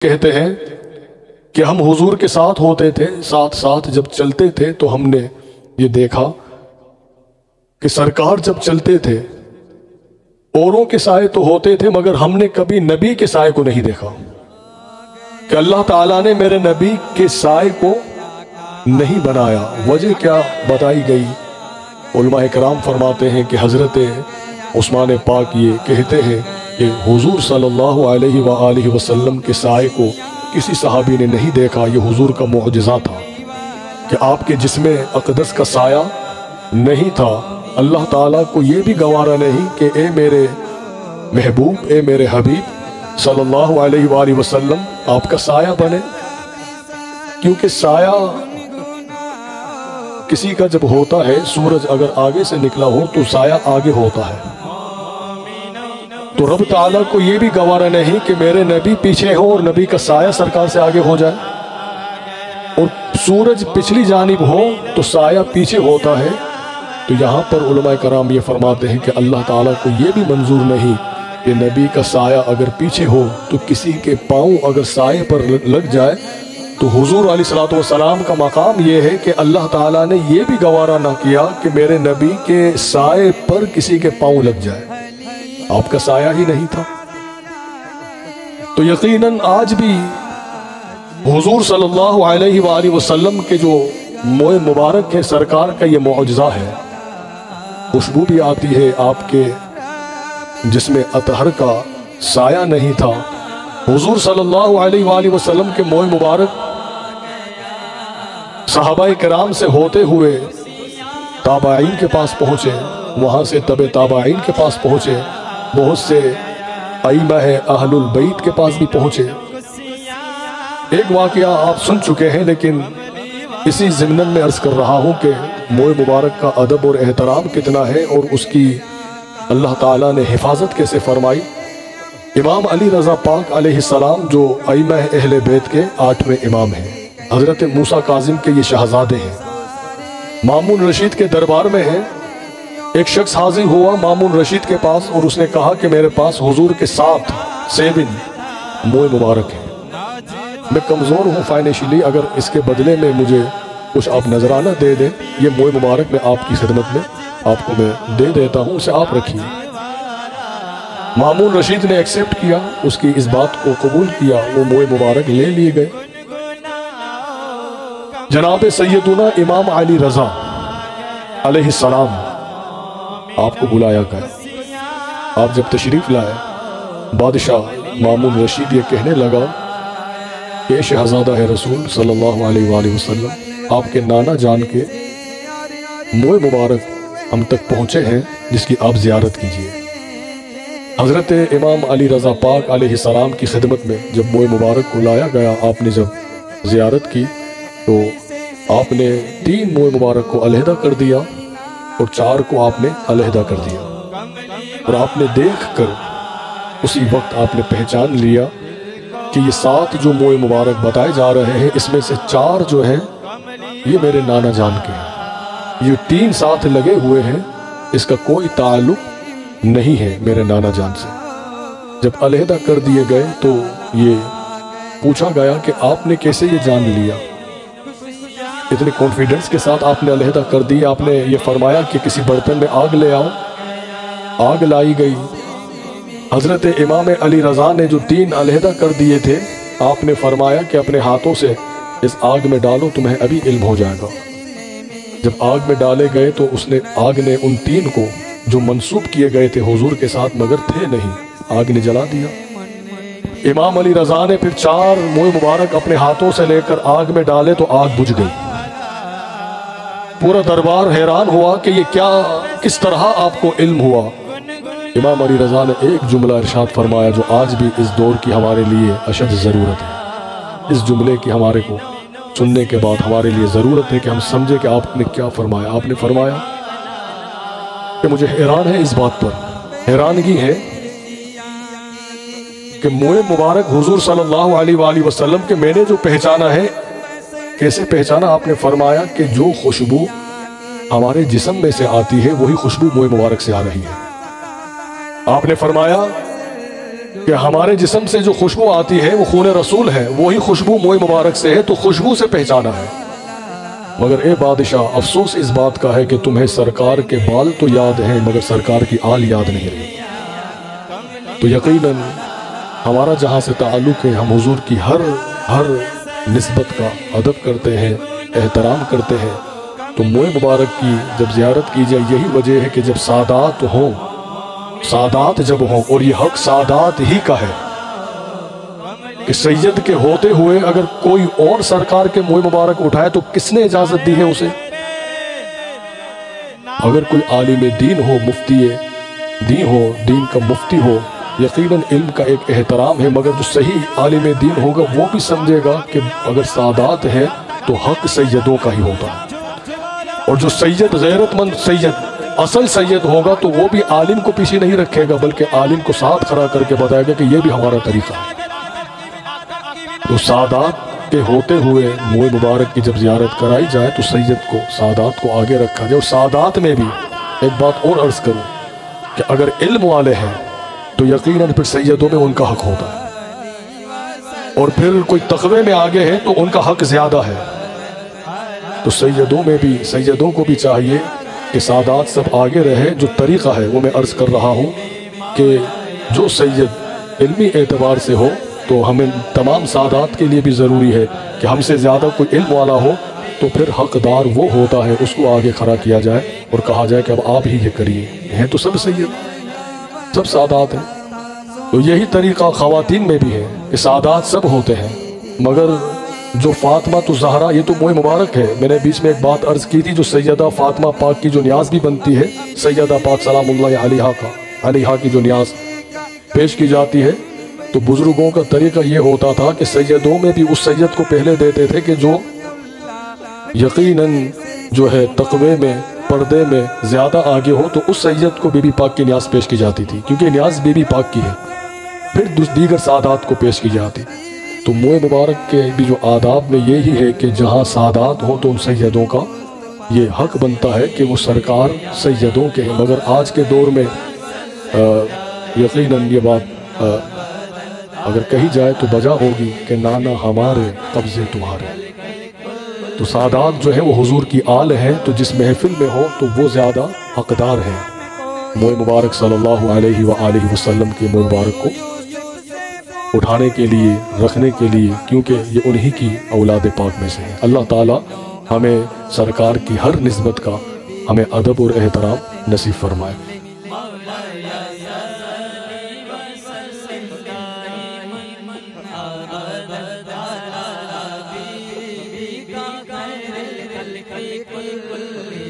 کہتے ہیں کہ ہم حضور کے ساتھ ہوتے تھے، ساتھ ساتھ جب چلتے تھے تو ہم نے یہ دیکھا کہ سرکار جب چلتے تھے اوروں کے سائے تو ہوتے تھے، مگر ہم نے کبھی نبی کے سائے کو نہیں دیکھا، کہ اللہ تعالیٰ نے میرے نبی کے سائے کو نہیں بنایا۔ وجہ کیا بتائی گئی؟ علماء کرام فرماتے ہیں کہ حضرت عثمان پاک یہ کہتے ہیں کہ حضور صلی اللہ علیہ وآلہ وسلم کے سائے کو کسی صحابی نے نہیں دیکھا۔ یہ حضور کا معجزہ تھا کہ آپ کے جسم اقدس کا سایہ نہیں تھا۔ اللہ تعالیٰ کو یہ بھی گوارا نہیں کہ اے میرے محبوب، اے میرے حبیب صلی اللہ علیہ وآلہ وسلم آپ کا سایہ بنے، کیونکہ سایہ کسی کا جب ہوتا ہے، سورج اگر آگے سے نکلا ہو تو سایہ آگے ہوتا ہے، تو رب تعالیٰ کو یہ بھی گوارا نہیں کہ میرے نبی پیچھے ہو اور نبی کا سایہ سرکار سے آگے ہو جائے، اور سورج پچھلی جانب ہو تو سایہ پیچھے ہوتا ہے۔ تو یہاں پر علماء کرام یہ فرماتے ہیں کہ اللہ تعالیٰ کو یہ بھی منظور نہیں کہ نبی کا سایہ اگر پیچھے ہو تو کسی کے پاؤں اگر سائے پر لگ جائے، تو حضور علیہ السلام کا مقام یہ ہے کہ اللہ تعالیٰ نے یہ بھی گوارا نہ کیا کہ میرے نبی کے سائے پر کسی کے پاؤں لگ جائے، آپ کا سایہ ہی نہیں تھا۔ تو یقیناً آج بھی حضور صلی اللہ علیہ وآلہ وسلم کے جو موئے مبارک ہے، سرکار کا یہ معجزہ ہے۔ خوشبو بھی آتی ہے آپ کے جسم اطہر کا سایہ نہیں تھا۔ حضور صلی اللہ علیہ وآلہ وسلم کے موئے مبارک صحابہ کرام سے ہوتے ہوئے تابعین کے پاس پہنچے، وہاں سے تبع تابعین کے پاس پہنچے، بہت سے ائمہ اہل البیت کے پاس بھی پہنچے۔ ایک واقعہ آپ سن چکے ہیں، لیکن اسی ضمن میں عرض کر رہا ہوں کہ موئے مبارک کا ادب اور احترام کتنا ہے اور اس کی اللہ تعالیٰ نے حفاظت کیسے فرمائی۔ امام علی رضا پاک علیہ السلام جو ائمہ اہل بیت کے 8ویں امام ہیں، حضرت موسیٰ کاظم کے یہ شہزادے ہیں، مامون رشید کے دربار میں ہیں۔ ایک شخص حاضر ہوا مامون رشید کے پاس اور اس نے کہا کہ میرے پاس حضور کے 7 موئے مبارک ہیں، میں کمزور ہوں فائنینشلی، اگر اس کے بدلے میں مجھے کچھ آپ نذرانہ دے دیں، یہ موئے مبارک میں آپ کی خدمت میں آپ کو میں دے دیتا ہوں، اسے آپ رکھیے۔ مامون رشید نے ایکسپٹ کیا، اس کی اس بات کو قبول کیا، وہ موئے مبارک لے لیے گئے۔ جناب سیدنا امام علی رضا علیہ السلام آپ کو بلایا گیا۔ آپ جب تشریف لائے، بادشاہ مامون رشید یہ کہنے لگا کہ شہزادہ ہے رسول صلی اللہ علیہ وآلہ وسلم، آپ کے نانا جان کے موئے مبارک ہم تک پہنچے ہیں، جس کی آپ زیارت کیجئے۔ حضرت امام علی رضا پاک علیہ السلام کی خدمت میں جب موئے مبارک کو لایا گیا، آپ نے جب زیارت کی تو آپ نے 3 موئے مبارک کو علیحدہ کر دیا اور 4 کو آپ نے علیحدہ کر دیا، اور آپ نے دیکھ کر اسی وقت آپ نے پہچان لیا کہ یہ 7 جو موئے مبارک بتائے جا رہے ہیں، اس میں سے 4 جو ہیں یہ میرے نانا جان کے ہیں، یہ 3 ساتھ لگے ہوئے ہیں، اس کا کوئی تعلق نہیں ہے میرے نانا جان سے۔ جب علیحدہ کر دیے گئے تو یہ پوچھا گیا کہ آپ نے کیسے یہ جان لیا؟ اتنے کانفیڈنس کے ساتھ آپ نے علیحدہ کر دی۔ آپ نے یہ فرمایا کہ کسی برتن میں آگ لے آؤ، آگ لائی گئی۔ حضرت امام علی رضا نے جو 3 علیحدہ کر دیے تھے، آپ نے فرمایا کہ اپنے ہاتھوں سے اس آگ میں ڈالو، تمہیں ابھی علم ہو جائے گا۔ جب آگ میں ڈالے گئے تو آگ نے ان 3 کو جو منسوب کیے گئے تھے حضور کے ساتھ مگر تھے نہیں، آگ نے جلا دیا۔ امام علی رضا نے پھر 4 موئے مبارک اپنے ہاتھوں سے لے کر آگ میں ڈالے تو آگ بجھ گئی۔ پورا دربار حیران ہوا کہ یہ کیا، کس طرح آپ کو علم ہوا؟ امام علی رضا نے ایک جملہ ارشاد فرمایا جو آج بھی اس دور کی ہمارے لیے اشد ضرورت ہے۔ اس جملے کی ہمارے کو سننے کے بعد ہمارے لیے ضرورت ہے کہ ہم سمجھے کہ آپ نے کیا فرمایا۔ آپ نے فرمایا کہ مجھے حیران ہے اس بات پر، حیرانگی ہے کہ موئے مبارک حضور صلی اللہ علیہ وآلہ وسلم کے میں نے جو پہچانا ہے، کیسے پہچانا؟ آپ نے فرمایا کہ جو خوشبو ہمارے جسم میں سے آتی ہے وہی خوشبو موئے مبارک سے آ رہی ہے۔ آپ نے فرمایا کہ ہمارے جسم سے جو خوشبو آتی ہے وہ خون رسول ہے، وہی خوشبو موئے مبارک سے ہے، تو خوشبو سے پہچانا ہے۔ مگر اے بادشاہ، افسوس اس بات کا ہے کہ تمہیں سرکار کے بال تو یاد ہیں مگر سرکار کی آل یاد نہیں رہی۔ تو یقیناً ہمارا جہاں سے تعلق ہے، ہم حضور کی ہر نسبت کا ادب کرتے ہیں، احترام کرتے ہیں۔ تو موئے مبارک کی جب زیارت کی جائے، یہی وجہ ہے کہ جب سادات ہوں، سادات جب ہوں، اور یہ حق سادات ہی کا ہے کہ سید کے ہوتے ہوئے اگر کوئی اور سرکار کے موئے مبارک اٹھائے تو کس نے اجازت دی ہے اسے؟ اگر کوئی عالم دین ہو، مفتی دین ہو، دین کا مفتی ہو، یقیناً علم کا ایک احترام ہے، مگر جو صحیح عالم دین ہوگا وہ بھی سمجھے گا کہ اگر سادات ہے تو حق سیدوں کا ہی ہوتا ہے، اور جو سید غیرت مند سید، اصل سید ہوگا تو وہ بھی عالم کو پیچھے نہیں رکھے گا بلکہ عالم کو ساتھ کھڑا کر کے بتائے گا کہ یہ بھی ہمارا طریقہ ہے۔ تو سادات کے ہوتے ہوئے موئے مبارک کی جب زیارت کرائی جائے تو سید کو، سادات کو آگے رکھا جائے۔ اور سادات میں بھی ایک بات اور عرض کروں کہ اگر علم والے ہیں تو یقیناً پھر سیدوں میں ان کا حق ہوتا ہے، اور پھر کوئی تقوی میں آگے ہے تو ان کا حق زیادہ ہے۔ تو سیدوں میں بھی، سیدوں کو بھی چاہیے کہ سادات سب آگے رہے۔ جو طریقہ ہے وہ میں عرض کر رہا ہوں کہ جو سید علمی اعتبار سے ہو تو ہمیں تمام سادات کے لیے بھی ضروری ہے کہ ہم سے زیادہ کوئی علم والا ہو تو پھر حقدار وہ ہوتا ہے، اس کو آگے کھڑا کیا جائے اور کہا جائے کہ اب آپ ہی یہ کریے۔ ہیں تو سب سید، سب سادات ہیں۔ تو یہی طریقہ خواتین میں بھی ہے کہ سادات سب ہوتے ہیں، مگر جو فاطمہ تو زہرا، یہ تو موئے مبارک ہے۔ میں نے بیچ میں ایک بات عرض کی تھی، جو سیدہ فاطمہ پاک کی جو نیاز بھی بنتی ہے، سیدہ پاک سلام اللہ علیہا کی جو نیاز پیش کی جاتی ہے، تو بزرگوں کا طریقہ یہ ہوتا تھا کہ سیدوں میں بھی اس سید کو پہلے دیتے تھے کہ جو یقیناً جو ہے تقوی میں، پردے میں زیادہ آگے ہو، تو اس سید کو بی بی پاک کی نیاز پیش کی جاتی تھی، کیونکہ نیاز بی بی پاک کی ہے۔ پھر دیگر سادات کو پیش کی جاتی۔ تو موئے مبارک کے بھی جو آداب میں یہی ہے کہ جہاں سادات ہوں تو ان سیدوں کا یہ حق بنتا ہے کہ وہ سرکار سیدوں کے ہیں۔ مگر آج کے دور میں یقیناً یہ بات اگر کہی جائے تو بجا ہوگی کہ نانا ہمارے قبضے تمہارے۔ تو سادات جو ہے وہ حضور کی آل ہیں، تو جس محفل میں ہو تو وہ زیادہ حقدار ہیں موئے مبارک صلی اللہ علیہ وآلہ وسلم کے موئے مبارک کو اٹھانے کے لیے، رکھنے کے لیے، کیونکہ یہ انہی کی اولاد پاک میں سے ہے۔ اللہ تعالی ہمیں سرکار کی ہر نسبت کا ہمیں ادب اور احترام نصیب فرمائے۔ خیر الخلق کل